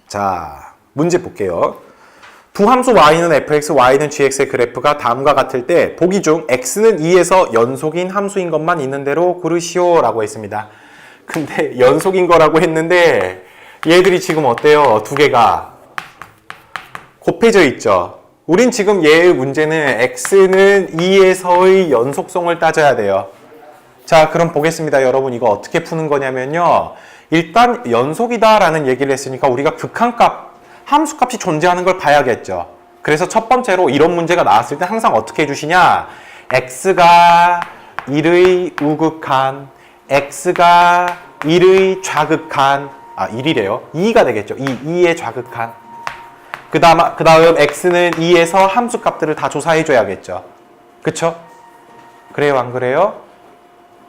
자, 문제 볼게요. 두 함수 y는 fx, y는 gx의 그래프가 다음과 같을 때 보기 중 x는 2에서 연속인 함수인 것만 있는 대로 고르시오 라고 했습니다. 근데 연속인 거라고 했는데 얘들이 지금 어때요? 두 개가 곱해져 있죠. 우린 지금 얘의 문제는 x는 2에서의 연속성을 따져야 돼요. 자, 그럼 보겠습니다. 여러분 이거 어떻게 푸는 거냐면요. 일단 연속이다라는 얘기를 했으니까 우리가 극한값, 함수값이 존재하는 걸 봐야겠죠. 그래서 첫 번째로 이런 문제가 나왔을 때 항상 어떻게 해주시냐. x가 1의 우극한, x가 1의 좌극한, 1이래요. 2가 되겠죠. 2의 좌극한. 그 다음 x는 2에서 함수값들을 다 조사해줘야겠죠. 그쵸? 그래요, 안 그래요?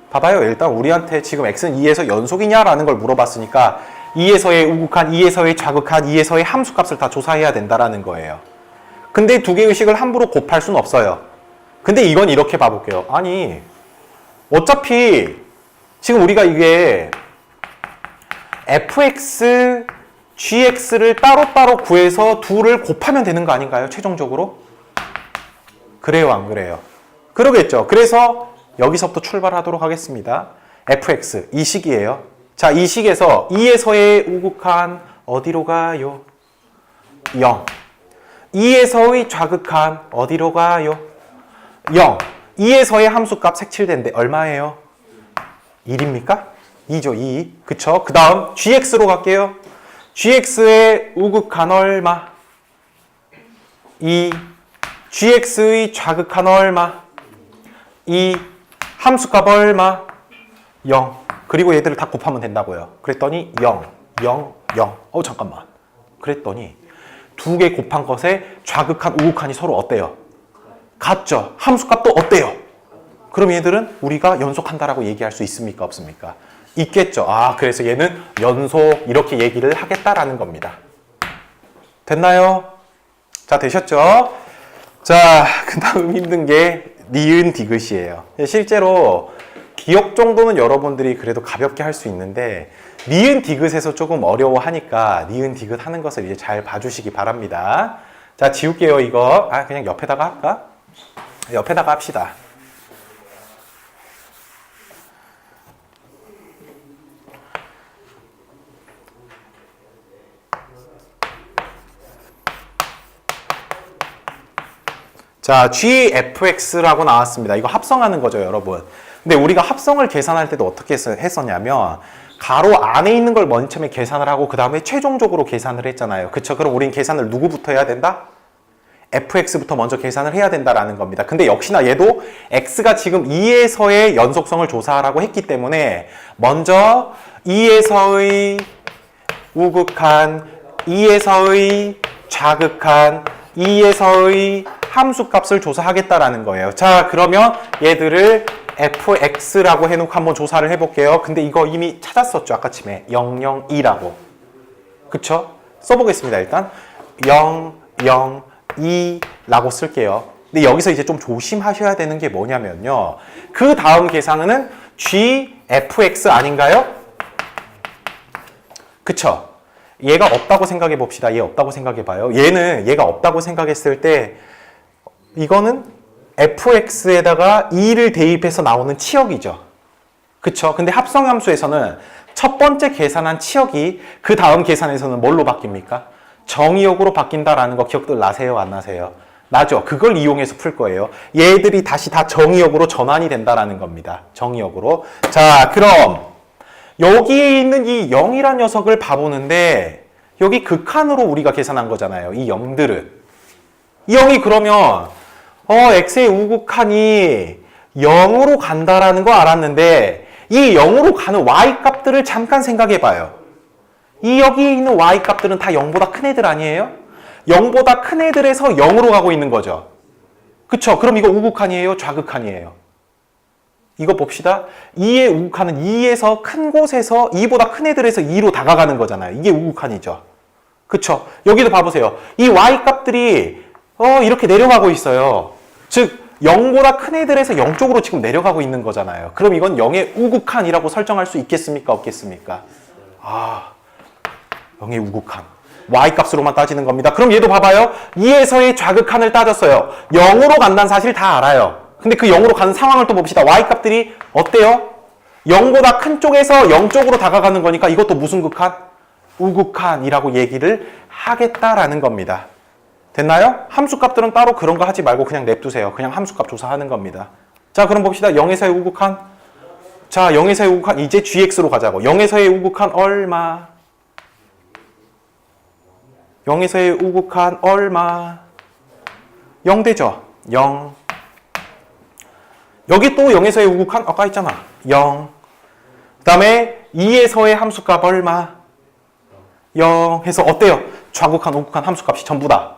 봐봐요. 일단 우리한테 지금 x는 2에서 연속이냐라는 걸 물어봤으니까 2에서의 우극한, 2에서의 좌극한, 2에서의 함수값을 다 조사해야 된다라는 거예요. 근데 두 개의 식을 함부로 곱할 수는 없어요. 근데 이건 이렇게 봐볼게요. 아니, 어차피 지금 우리가 이게 fx, gx를 따로따로 구해서 둘을 곱하면 되는 거 아닌가요? 최종적으로? 그래요, 안 그래요? 그러겠죠. 그래서 여기서부터 출발하도록 하겠습니다. fx, 이 식이에요. 자, 이 식에서 2에서의 우극한 어디로 가요? 0. 2에서의 좌극한 어디로 가요? 0. 2에서의 함수값 색칠된데 얼마예요? 1입니까? 2죠, 2. 그쵸? 그 다음 gx로 갈게요. gx의 우극한 얼마? 2. gx의 좌극한 얼마? 2. 함수값 얼마? 0. 그리고 얘들을 다 곱하면 된다고요. 그랬더니 0, 0, 0. 잠깐만. 그랬더니 두 개 곱한 것에 좌극한, 우극한이 서로 어때요? 같죠? 함수값도 어때요? 그럼 얘들은 우리가 연속한다라고 얘기할 수 있습니까? 없습니까? 있겠죠. 그래서 얘는 연속 이렇게 얘기를 하겠다라는 겁니다. 됐나요? 자, 되셨죠? 자, 그 다음 힘든 게 니은 디귿이에요. 실제로 기억 정도는 여러분들이 그래도 가볍게 할 수 있는데 니은 디귿에서 조금 어려워하니까 니은 디귿 하는 것을 이제 잘 봐주시기 바랍니다. 자, 지울게요. 이거 그냥 옆에다가 할까? 옆에다가 합시다. 자, gfx라고 나왔습니다. 이거 합성하는 거죠, 여러분. 근데 우리가 합성을 계산할 때도 어떻게 했었냐면 가로 안에 있는 걸 맨 처음에 계산을 하고 그 다음에 최종적으로 계산을 했잖아요. 그쵸? 그럼 우린 계산을 누구부터 해야 된다? fx부터 먼저 계산을 해야 된다라는 겁니다. 근데 역시나 얘도 x가 지금 2에서의 연속성을 조사하라고 했기 때문에 먼저 2에서의 우극한, 2에서의 좌극한, 2에서의 함수값을 조사하겠다라는 거예요. 자, 그러면 얘들을 fx라고 해놓고 한번 조사를 해볼게요. 근데 이거 이미 찾았었죠. 아까쯤에 002라고. 그쵸? 써보겠습니다. 일단 002라고 쓸게요. 근데 여기서 이제 좀 조심하셔야 되는 게 뭐냐면요. 그 다음 계산은 gfx 아닌가요? 그쵸? 얘가 없다고 생각해 봅시다. 얘 없다고 생각해 봐요. 얘는 얘가 없다고 생각했을 때 이거는 fx에다가 2를 대입해서 나오는 치역이죠. 그쵸? 근데 합성함수에서는 첫 번째 계산한 치역이 그 다음 계산에서는 뭘로 바뀝니까? 정의역으로 바뀐다라는 거 기억들 나세요? 안 나세요? 나죠? 그걸 이용해서 풀 거예요. 얘들이 다시 다 정의역으로 전환이 된다라는 겁니다. 정의역으로. 자, 그럼 여기에 있는 이 0이란 녀석을 봐보는데 여기 극한으로 우리가 계산한 거잖아요. 이 0들은. 이 0이 그러면 x의 우극한이 0으로 간다라는 거 알았는데 이 0으로 가는 y 값들을 잠깐 생각해 봐요. 이 여기 있는 y 값들은 다 0보다 큰 애들 아니에요? 0보다 큰 애들에서 0으로 가고 있는 거죠. 그쵸? 그럼 이거 우극한이에요? 좌극한이에요? 이거 봅시다. 2의 우극한은 2에서 큰 곳에서 2보다 큰 애들에서 2로 다가가는 거잖아요. 이게 우극한이죠. 그쵸? 여기도 봐보세요. 이 y 값들이 이렇게 내려가고 있어요. 즉 0보다 큰 애들에서 0 쪽으로 지금 내려가고 있는 거잖아요. 그럼 이건 0의 우극한이라고 설정할 수 있겠습니까? 없겠습니까? 0의 우극한. y 값으로만 따지는 겁니다. 그럼 얘도 봐봐요. 2에서의 좌극한을 따졌어요. 0으로 간다는 사실 다 알아요. 근데 그 0으로 가는 상황을 또 봅시다. y 값들이 어때요? 0보다 큰 쪽에서 0 쪽으로 다가가는 거니까 이것도 무슨 극한? 우극한이라고 얘기를 하겠다라는 겁니다. 됐나요? 함수값들은 따로 그런 거 하지 말고 그냥 냅두세요. 그냥 함수값 조사하는 겁니다. 자, 그럼 봅시다. 0에서의 우극한. 자, 0에서의 우극한 이제 gx로 가자고. 0에서의 우극한 얼마? 0에서의 우극한 얼마? 0 되죠? 0. 여기 또 0에서의 우극한 아까 있잖아. 0. 그 다음에 2에서의 함수값 얼마? 0 해서 어때요? 좌극한, 우극한 함수값이 전부 다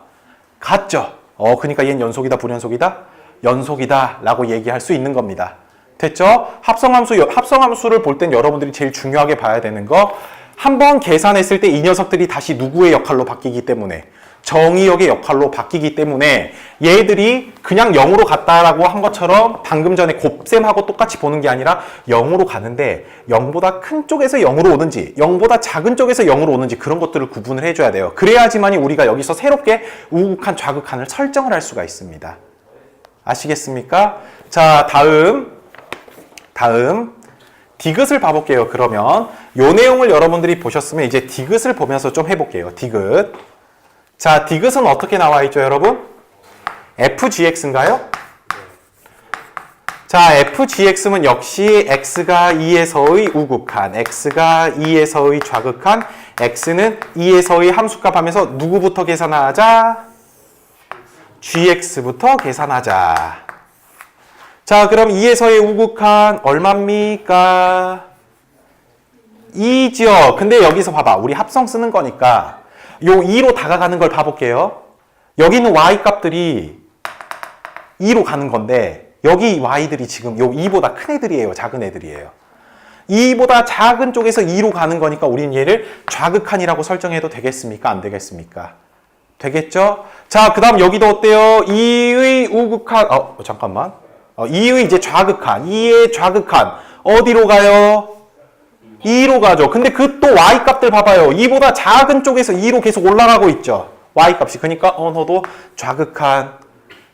같죠? 그러니까 얘는 연속이다, 불연속이다? 연속이다 라고 얘기할 수 있는 겁니다. 됐죠? 합성함수를 볼 땐 여러분들이 제일 중요하게 봐야 되는 거 한번 계산했을 때 이 녀석들이 다시 누구의 역할로 바뀌기 때문에 정의역의 역할로 바뀌기 때문에 얘들이 그냥 0으로 갔다라고 한 것처럼 방금 전에 곱셈하고 똑같이 보는 게 아니라 0으로 가는데 0보다 큰 쪽에서 0으로 오는지 0보다 작은 쪽에서 0으로 오는지 그런 것들을 구분을 해줘야 돼요. 그래야지만이 우리가 여기서 새롭게 우극한, 좌극한을 설정을 할 수가 있습니다. 아시겠습니까? 자, 다음 디귿을 봐볼게요. 그러면 요 내용을 여러분들이 보셨으면 이제 디귿을 보면서 좀 해볼게요. 디귿. 자, 디귿은 어떻게 나와 있죠, 여러분? fgx인가요? 자, fgx는 역시 x가 2에서의 우극한, x가 2에서의 좌극한, x는 2에서의 함수값 하면서 누구부터 계산하자? gx부터 계산하자. 자, 그럼 2에서의 우극한 얼마입니까? 2죠. 근데 여기서 봐봐. 우리 합성 쓰는 거니까 요 2로 다가가는 걸 봐볼게요. 여기 있는 y 값들이 2로 가는 건데 여기 y들이 지금 요 2보다 큰 애들이에요. 작은 애들이에요. 2보다 작은 쪽에서 2로 가는 거니까 우리는 얘를 좌극한이라고 설정해도 되겠습니까? 안 되겠습니까? 되겠죠? 자, 그 다음 여기도 어때요? 2의 우극한, 잠깐만. 2의 이제 좌극한, 2의 좌극한. 어디로 가요? 2로 가죠. 근데 그 또 y 값들 봐봐요. 2보다 작은 쪽에서 2로 계속 올라가고 있죠. y 값이. 그러니까 언어도 좌극한.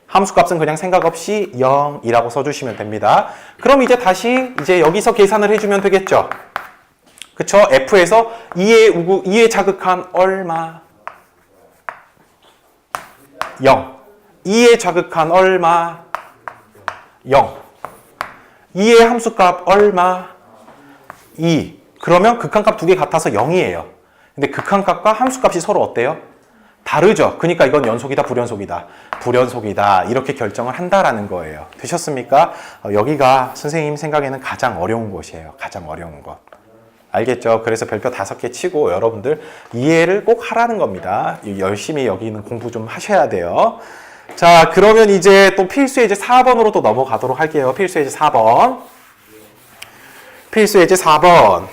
함수 값은 그냥 생각 없이 0이라고 써주시면 됩니다. 그럼 이제 다시 이제 여기서 계산을 해주면 되겠죠. 그쵸? f에서 2의 좌극한 얼마? 0. 2의 좌극한 얼마? 0. 2의 함수값 얼마? 2. 그러면 극한값 두 개 같아서 0이에요. 근데 극한값과 함수값이 서로 어때요? 다르죠. 그러니까 이건 연속이다, 불연속이다. 불연속이다. 이렇게 결정을 한다라는 거예요. 되셨습니까? 여기가 선생님 생각에는 가장 어려운 곳이에요. 가장 어려운 것. 알겠죠? 그래서 별표 5개 치고 여러분들 이해를 꼭 하라는 겁니다. 열심히 여기는 공부 좀 하셔야 돼요. 자, 그러면 이제 또 필수 예제 4번으로 또 넘어가도록 할게요. 필수 예제 4번. 필수 예제 4번.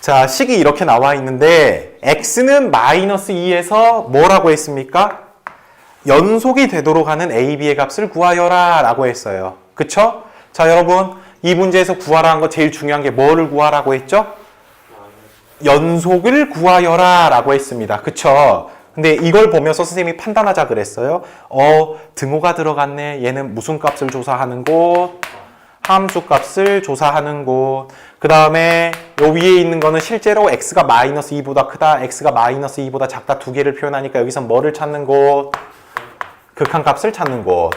자, 식이 이렇게 나와 있는데 x는 마이너스 2에서 뭐라고 했습니까? 연속이 되도록 하는 a, b의 값을 구하여라 라고 했어요. 그쵸? 자, 여러분 이 문제에서 구하라 한 거 제일 중요한 게 뭐를 구하라고 했죠? 연속을 구하여라 라고 했습니다. 그쵸? 근데 이걸 보면서 선생님이 판단하자 그랬어요. 등호가 들어갔네. 얘는 무슨 값을 조사하는 곳? 함수 값을 조사하는 곳. 그 다음에 요 위에 있는 거는 실제로 x가 마이너스 2보다 크다, x가 마이너스 2보다 작다 두 개를 표현하니까 여기서 뭐를 찾는 곳? 극한값을 찾는 곳.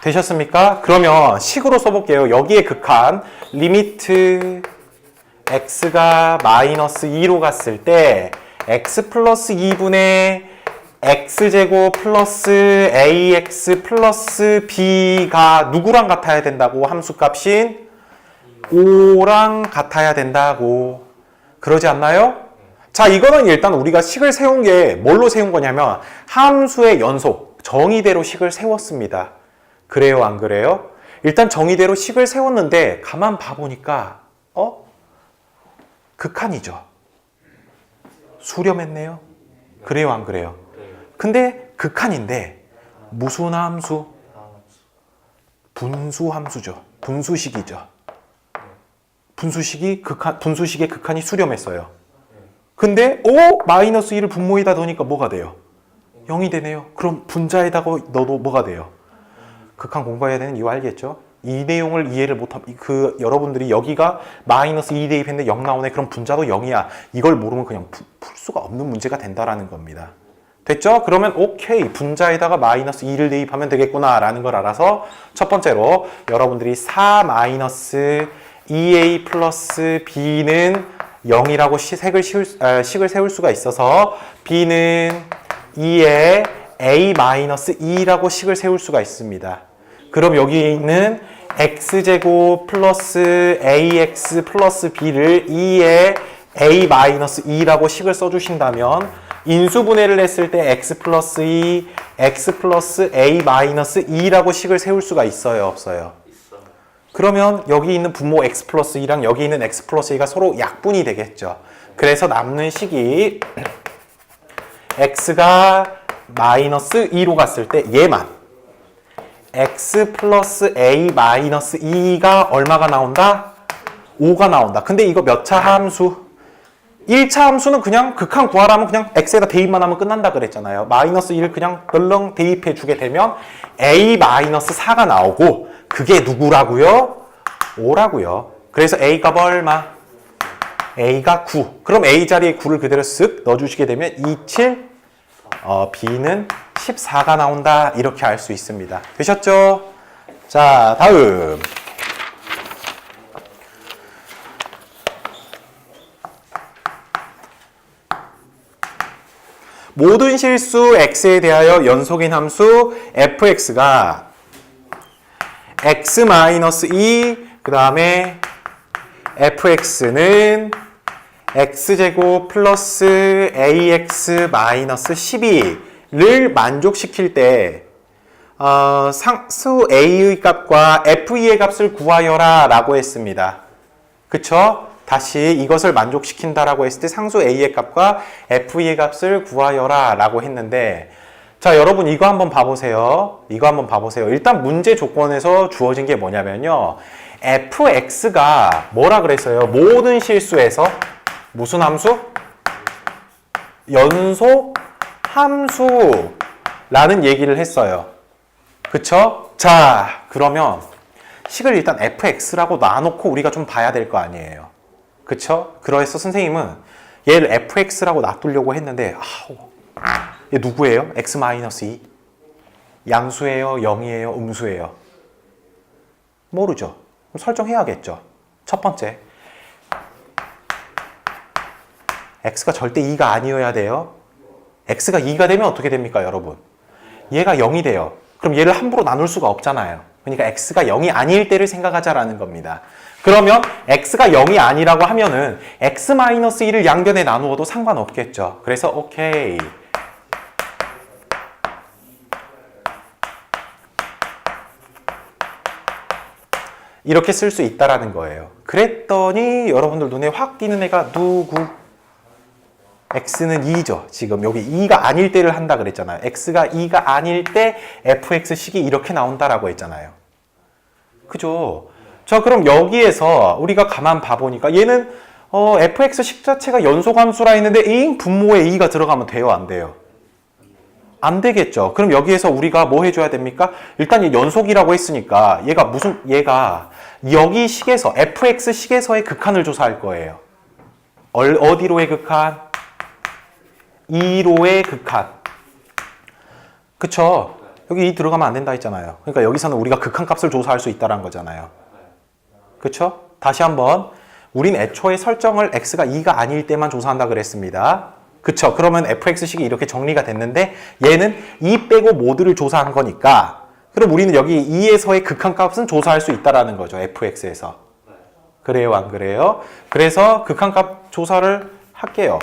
되셨습니까? 그러면 식으로 써볼게요. 여기에 극한 리미트 x가 마이너스 2로 갔을 때 x 플러스 2분의 x제곱 플러스 ax 플러스 b가 누구랑 같아야 된다고? 함수값인 5랑 같아야 된다고. 그러지 않나요? 자, 이거는 일단 우리가 식을 세운 게 뭘로 세운 거냐면 함수의 연속, 정의대로 식을 세웠습니다. 그래요, 안 그래요? 일단 정의대로 식을 세웠는데 가만 봐보니까 극한이죠. 수렴했네요. 그래요, 안 그래요? 근데 극한인데 무슨 함수? 분수함수죠. 분수식이죠. 분수식의 극한이 수렴했어요. 근데 마이너스 1을 분모에다 넣으니까 뭐가 돼요? 0이 되네요. 그럼 분자에다가 넣어도 뭐가 돼요? 극한 공부해야 되는 이유 알겠죠? 이 내용을 이해를 못하면 여러분들이 여기가 마이너스 2 대입했는데 0 나오네. 그럼 분자도 0이야. 이걸 모르면 그냥 풀 수가 없는 문제가 된다라는 겁니다. 됐죠? 그러면 오케이. 분자에다가 마이너스 2를 대입하면 되겠구나 라는 걸 알아서 첫 번째로 여러분들이 4 마이너스 2a 플러스 b는 0이라고 식을 세울 수가 있어서 b는 2에 a 마이너스 2라고 식을 세울 수가 있습니다. 그럼 여기 있는 x제곱 플러스 ax 플러스 b를 2에 a 마이너스 2라고 식을 써주신다면 인수분해를 했을 때 x 플러스 2, x 플러스 a 마이너스 2라고 식을 세울 수가 있어요, 없어요? 그러면 여기 있는 분모 x 플러스 2랑 여기 있는 x 플러스 2가 서로 약분이 되겠죠. 그래서 남는 식이 x가 마이너스 2로 갔을 때 얘만 x 플러스 a 마이너스 2가 얼마가 나온다? 5가 나온다. 근데 이거 몇 차 함수? 1차 함수는 그냥 극한 구하라면 그냥 x에다 대입만 하면 끝난다 그랬잖아요. 마이너스 1을 그냥 덜렁 대입해 주게 되면 a 마이너스 4가 나오고 그게 누구라고요? 5라고요. 그래서 a가 얼마? a가 9. 그럼 a 자리에 9를 그대로 쓱 넣어주시게 되면 27, b는 14가 나온다. 이렇게 알 수 있습니다. 되셨죠? 자, 다음. 모든 실수 x에 대하여 연속인 함수 fx가 x-2 그 다음에 fx는 x제곱 플러스 ax 마이너스 12를 만족시킬 때 상수 a의 값과 f의 값을 구하여라 라고 했습니다. 그쵸? 다시 이것을 만족시킨다라고 했을 때 상수 a의 값과 f의 값을 구하여라 라고 했는데 자, 여러분 이거 한번 봐보세요. 이거 한번 봐보세요. 일단 문제 조건에서 주어진 게 뭐냐면요. fx가 뭐라 그랬어요? 모든 실수에서 무슨 함수? 연속 함수라는 얘기를 했어요. 그쵸? 자, 그러면 식을 일단 fx라고 놔놓고 우리가 좀 봐야 될 거 아니에요. 그쵸? 그래서 선생님은 얘를 fx라고 놔두려고 했는데 얘 누구예요? x-2? 양수예요? 0이에요? 음수예요? 모르죠. 그럼 설정해야겠죠. 첫 번째, x가 절대 2가 아니어야 돼요. x가 2가 되면 어떻게 됩니까, 여러분? 얘가 0이 돼요. 그럼 얘를 함부로 나눌 수가 없잖아요. 그러니까 x가 0이 아닐 때를 생각하자라는 겁니다. 그러면 x가 0이 아니라고 하면은 x-1을 양변에 나누어도 상관없겠죠. 그래서 오케이. 이렇게 쓸 수 있다라는 거예요. 그랬더니 여러분들 눈에 확 띄는 애가 누구? x는 2죠. 지금 여기 2가 아닐 때를 한다 그랬잖아요. x가 2가 아닐 때 fx식이 이렇게 나온다라고 했잖아요. 그죠? 자, 그럼 여기에서 우리가 가만 봐보니까 얘는 fx식 자체가 연소함수라 했는데 a인 분모에 2가 들어가면 돼요? 안 돼요? 안 되겠죠. 그럼 여기에서 우리가 뭐 해줘야 됩니까? 일단 이 연속이라고 했으니까 얘가 여기 식에서 fx식에서의 극한을 조사할 거예요. 어디로의 극한? 2로의 극한. 그쵸? 여기 2 들어가면 안 된다 했잖아요. 그러니까 여기서는 우리가 극한값을 조사할 수 있다는 거잖아요. 그쵸? 다시 한번 우린 애초에 설정을 x가 2가 아닐 때만 조사한다 그랬습니다. 그쵸? 그러면 fx식이 이렇게 정리가 됐는데 얘는 2 빼고 모두를 조사한 거니까 그럼 우리는 여기 2에서의 극한값은 조사할 수 있다는 거죠. fx에서. 그래요? 안 그래요? 그래서 극한값 조사를 할게요.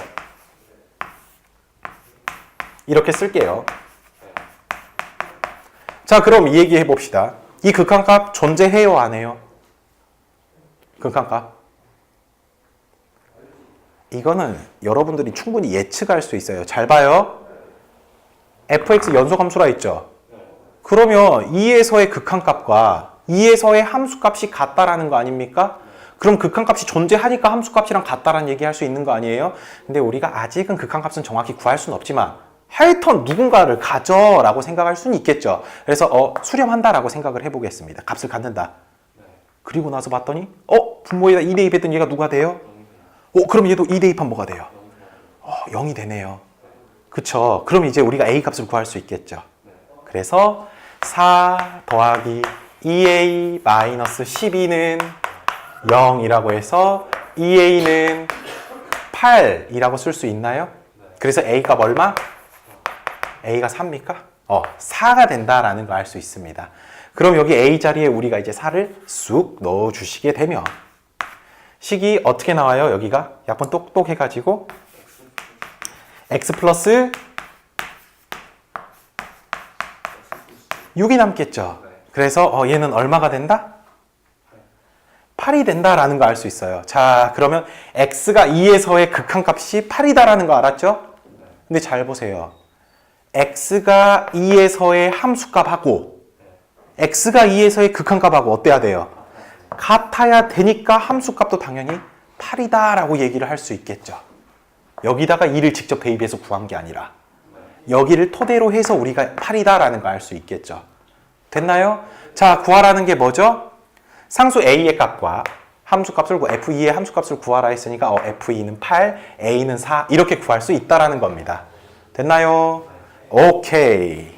이렇게 쓸게요. 자, 그럼 이 얘기 해봅시다. 이 극한값 존재해요? 안 해요? 극한값? 이거는 여러분들이 충분히 예측할 수 있어요. 잘 봐요. fx 연소함수라 했죠? 그러면 2에서의 극한값과 2에서의 함수값이 같다라는 거 아닙니까? 그럼 극한값이 존재하니까 함수값이랑 같다라는 얘기 할 수 있는 거 아니에요? 근데 우리가 아직은 극한값은 정확히 구할 수는 없지만 하여튼 누군가를 가져라고 생각할 수는 있겠죠. 그래서 수렴한다라고 생각을 해보겠습니다. 값을 갖는다. 그리고 나서 봤더니 분모에다 2 대입했던 얘가 누가 돼요? 그럼 얘도 2 대입하면 뭐가 돼요? 0이 되네요. 그쵸? 그럼 이제 우리가 a 값을 구할 수 있겠죠. 그래서 4 더하기 2a 마이너스 12는 0이라고 해서 2a는 8이라고 쓸 수 있나요? 그래서 a 값 얼마? a가 4입니까? 4가 된다라는 거 알 수 있습니다. 그럼 여기 a 자리에 우리가 이제 4를 쑥 넣어주시게 되면 식이 어떻게 나와요? 여기가 약간 똑똑해가지고 x 플러스 6이 남겠죠. 그래서 얘는 얼마가 된다? 8이 된다라는 거 알 수 있어요. 자, 그러면 x가 2에서의 극한값이 8이다라는 거 알았죠? 근데 잘 보세요. x가 2에서의 함수값하고 x가 2에서의 극한값하고 어때야 돼요? 같아야 되니까 함수값도 당연히 8이다라고 얘기를 할 수 있겠죠. 여기다가 2를 직접 대입해서 구한 게 아니라 여기를 토대로 해서 우리가 8이다라는 거 알 수 있겠죠. 됐나요? 자, 구하라는 게 뭐죠? 상수 a의 값과 함수값을 f2의 함수값을 구하라 했으니까 f2는 8, a는 4 이렇게 구할 수 있다라는 겁니다. 됐나요? 오케이.